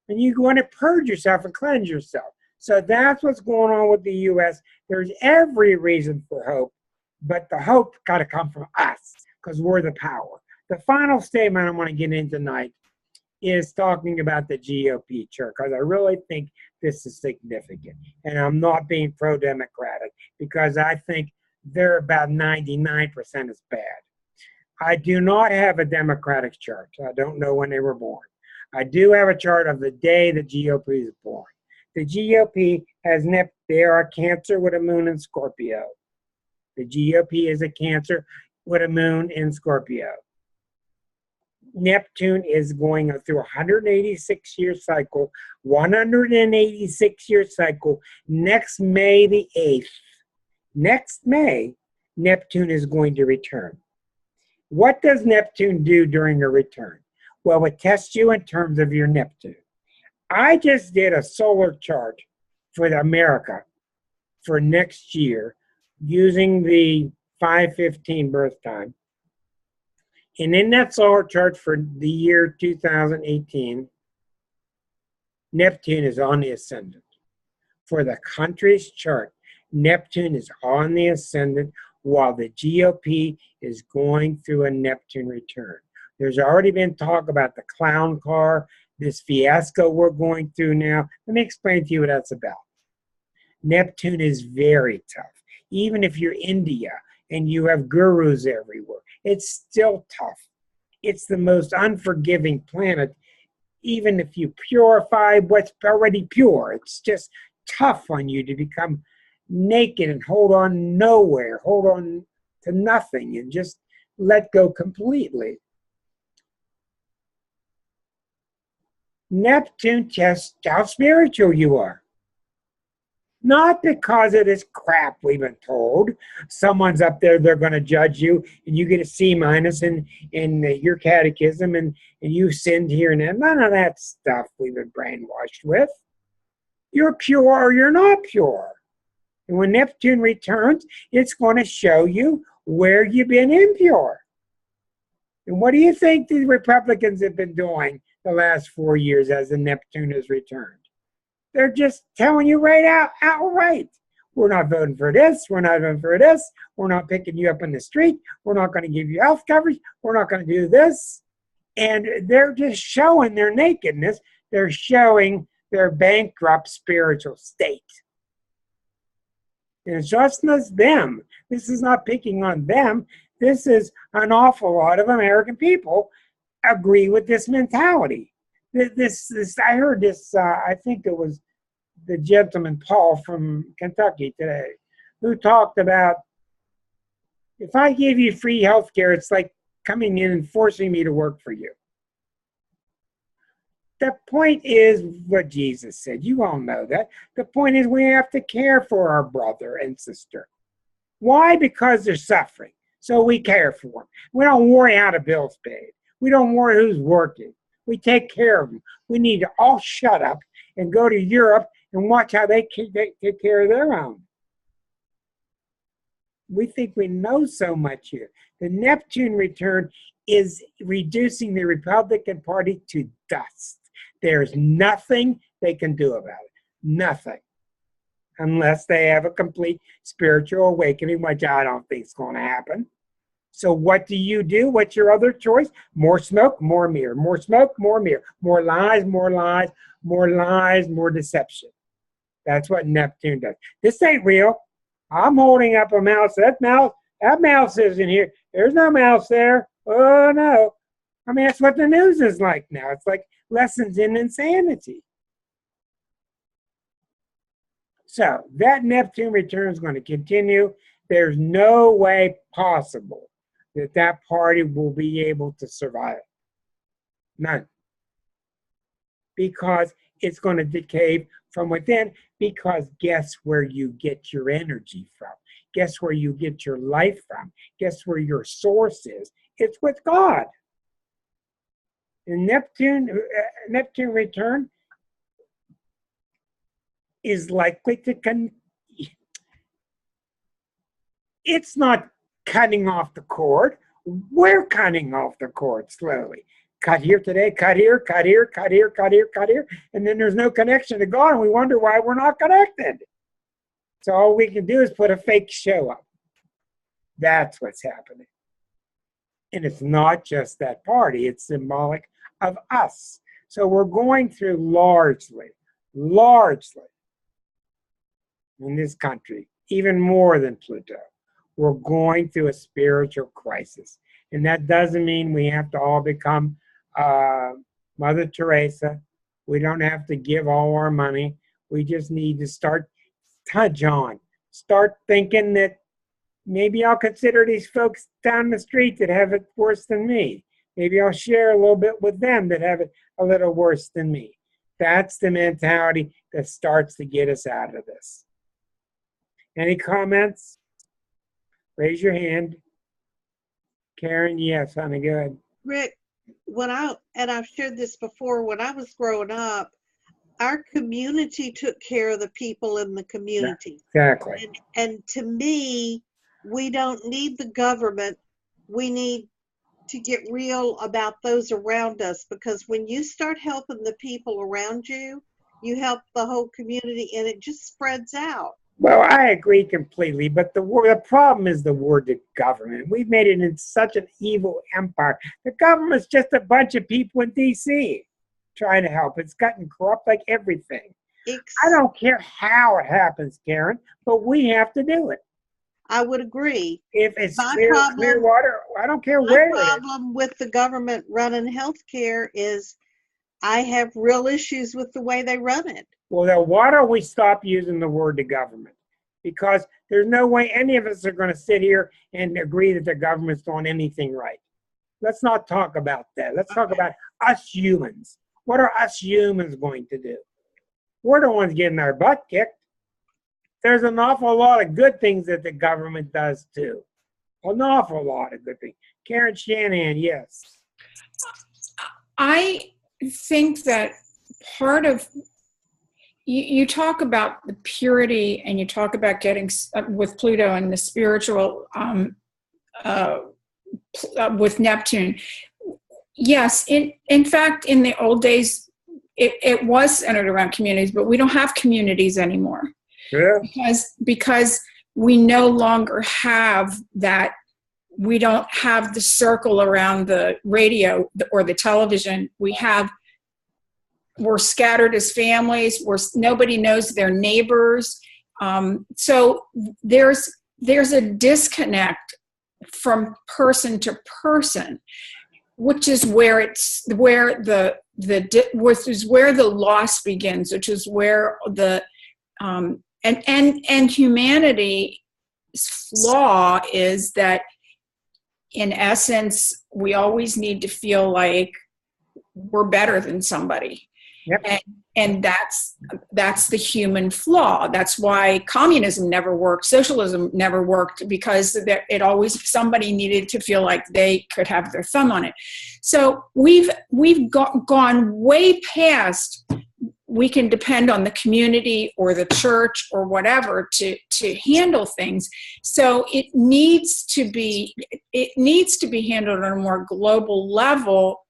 And you want to purge yourself and cleanse yourself. So that's what's going on with the U.S. There's every reason for hope, but the hope got to come from us because we're the power. The final statement I want to get in tonight is talking about the GOP chart because I really think this is significant. And I'm not being pro-democratic because I think they're about 99% as bad. I do not have a Democratic chart. I don't know when they were born. I do have a chart of the day the GOP is born. The GOP has they are a Cancer with a moon in Scorpio. The GOP is a Cancer with a moon in Scorpio. Neptune is going through a 186-year cycle, 186-year cycle, next May the 8th. Next May, Neptune is going to return. What does Neptune do during a return? Well, it tests you in terms of your Neptune. I just did a solar chart for America for next year using the 5/15 birth time. And in that solar chart for the year 2018, Neptune is on the ascendant. For the country's chart, Neptune is on the ascendant while the GOP is going through a Neptune return. There's already been talk about the clown car, this fiasco we're going through now. Let me explain to you what that's about. Neptune is very tough. Even if you're India and you have gurus everywhere, it's still tough. It's the most unforgiving planet. Even if you purify what's already pure, it's just tough on you to become naked and hold on nowhere, hold on to nothing and just let go completely. Neptune tests how spiritual you are. Not because of this crap we've been told. Someone's up there, they're going to judge you, and you get a C- in your catechism, and you sinned here and there. None of that stuff we've been brainwashed with. You're pure or you're not pure. And when Neptune returns, it's going to show you where you've been impure. And what do you think the Republicans have been doing the last 4 years as the Neptune has returned? They're just telling you outright. We're not voting for this. We're not voting for this. We're not picking you up in the street. We're not going to give you health coverage. We're not going to do this. And they're just showing their nakedness. They're showing their bankrupt spiritual state. And it's just not them. This is not picking on them. This is an awful lot of American people agree with this mentality. I heard this, I think it was the gentleman Paul from Kentucky today, who talked about, if I give you free health care, it's like coming in and forcing me to work for you. The point is what Jesus said. You all know that. The point is we have to care for our brother and sister. Why? Because they're suffering. So we care for them. We don't worry how the bill's paid. We don't worry who's working. We take care of them. We need to all shut up and go to Europe and watch how they take care of their own. We think we know so much here. The Neptune return is reducing the Republican Party to dust. There's nothing they can do about it. Nothing. Unless they have a complete spiritual awakening, which I don't think is going to happen. So what do? What's your other choice? More smoke, more mirror. More smoke, more mirror. More lies, more lies, more lies, more deception. That's what Neptune does. This ain't real. I'm holding up a mouse. That mouse isn't here. There's no mouse there. Oh, no. I mean, that's what the news is like now. It's like lessons in insanity. So that Neptune return is going to continue. There's no way possible that that party will be able to survive. None. Because it's going to decay from within, because guess where you get your energy from? Guess where you get your life from? Guess where your source is? It's with God. And Neptune return is likely to it's not cutting off the cord. We're cutting off the cord slowly. Cut here today, cut here, cut here, cut here, cut here, cut here, and then there's no connection to God, and we wonder why we're not connected. So all we can do is put a fake show up. That's what's happening. And it's not just that party, it's symbolic of us. So we're going through largely in this country, even more than Pluto, we're going through a spiritual crisis. And that doesn't mean we have to all become Mother Teresa. We don't have to give all our money. We just need to start thinking that maybe I'll consider these folks down the street that have it worse than me. Maybe I'll share a little bit with them that have it a little worse than me. That's the mentality that starts to get us out of this. Any comments? Raise your hand. Karen, yes, honey, go ahead. Rick, I've shared this before, when I was growing up, our community took care of the people in the community. Exactly. And to me, we don't need the government. We need to get real about those around us, because when you start helping the people around you, you help the whole community, and it just spreads out. Well, I agree completely, but the problem is the word the government. We've made it in such an evil empire. The government's just a bunch of people in D.C. trying to help. It's gotten corrupt like everything. I don't care how it happens, Karen, but we have to do it. I would agree. If it's clear water, I don't care where it is. My problem with the government running healthcare is I have real issues with the way they run it. Well, then why don't we stop using the word the government? Because there's no way any of us are going to sit here and agree that the government's doing anything right. Let's not talk about that. Let's talk about us humans. What are us humans going to do? We're the ones getting our butt kicked. There's an awful lot of good things that the government does too. An awful lot of good things. Karen Shanahan, yes. I think that part of you talk about the purity, and you talk about getting with Pluto and the spiritual with Neptune. Yes, in fact, in the old days, it was centered around communities, but we don't have communities anymore. Yeah. Because we no longer have that. We don't have the circle around the radio or the television. We're scattered as families. Nobody knows their neighbors. So there's a disconnect from person to person, which is where the loss begins, which is where the and humanity's flaw is that, in essence, we always need to feel like we're better than somebody. Yep. And that's the human flaw. That's why communism never worked, socialism never worked, because somebody needed to feel like they could have their thumb on it. So we've gone way past. We can depend on the community or the church or whatever to handle things. So it needs to be handled on a more global level,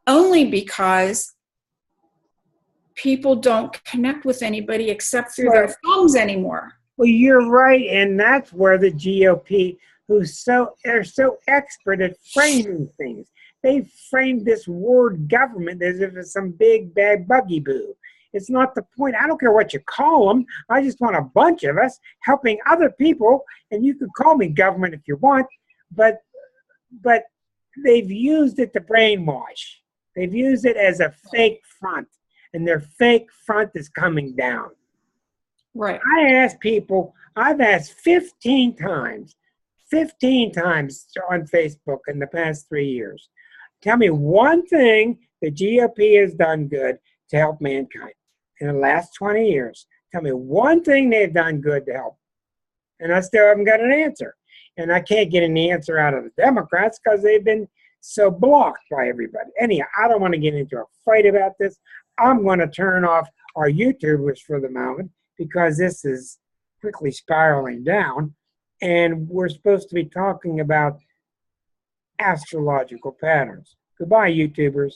only because people don't connect with anybody except through their phones anymore. Well, you're right, and that's where the GOP, they're so expert at framing things. They framed this word government as if it's some big bad buggy boo. It's not the point. I don't care what you call them. I just want a bunch of us helping other people, and you can call me government if you want, but they've used it to brainwash. They've used it as a fake front, and their fake front is coming down. Right. I've asked 15 times on Facebook in the past 3 years. Tell me one thing the GOP has done good to help mankind in the last 20 years. Tell me one thing they've done good to help. And I still haven't got an answer. And I can't get an answer out of the Democrats because they've been so blocked by everybody. Anyhow, I don't want to get into a fight about this. I'm going to turn off our YouTubers for the moment because this is quickly spiraling down. And we're supposed to be talking about astrological patterns. Goodbye, YouTubers.